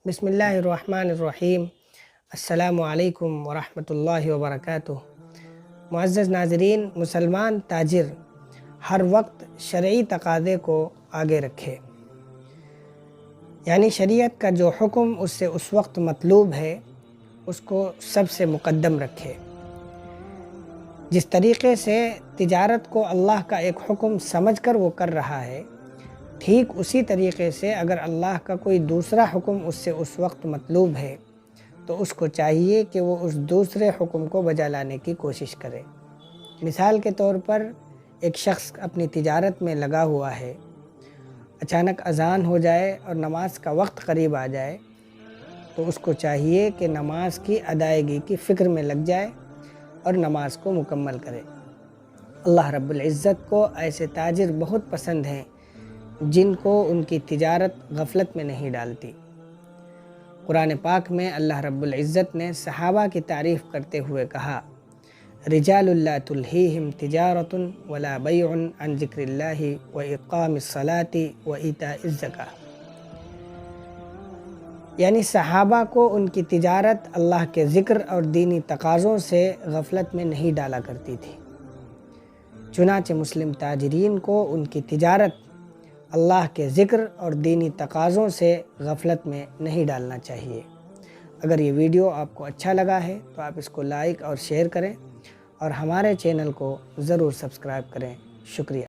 بسم اللہ الرحمن الرحیم۔ السلام علیکم ورحمۃ اللہ وبرکاتہ۔ معزز ناظرین، مسلمان تاجر ہر وقت شرعی تقاضے کو آگے رکھے، یعنی شریعت کا جو حکم اس سے اس وقت مطلوب ہے اس کو سب سے مقدم رکھے۔ جس طریقے سے تجارت کو اللہ کا ایک حکم سمجھ کر وہ کر رہا ہے، ٹھیک اسی طریقے سے اگر اللہ کا کوئی دوسرا حکم اس سے اس وقت مطلوب ہے تو اس کو چاہیے کہ وہ اس دوسرے حکم کو بجا لانے کی کوشش کرے۔ مثال کے طور پر ایک شخص اپنی تجارت میں لگا ہوا ہے، اچانک اذان ہو جائے اور نماز کا وقت قریب آ جائے تو اس کو چاہیے کہ نماز کی ادائیگی کی فکر میں لگ جائے اور نماز کو مکمل کرے۔ اللہ رب العزت کو ایسے تاجر بہت پسند ہیں جن کو ان کی تجارت غفلت میں نہیں ڈالتی۔ قرآن پاک میں اللہ رب العزت نے صحابہ کی تعریف کرتے ہوئے کہا، رجال لا تلہیہم تجارت ولا بیع عن ذکر اللہ واقام الصلاة وایتاء الزکاۃ، یعنی صحابہ کو ان کی تجارت اللہ کے ذکر اور دینی تقاضوں سے غفلت میں نہیں ڈالا کرتی تھی۔ چنانچہ مسلم تاجرین کو ان کی تجارت اللہ کے ذکر اور دینی تقاضوں سے غفلت میں نہیں ڈالنا چاہیے۔ اگر یہ ویڈیو آپ کو اچھا لگا ہے تو آپ اس کو لائک اور شیئر کریں اور ہمارے چینل کو ضرور سبسکرائب کریں۔ شکریہ۔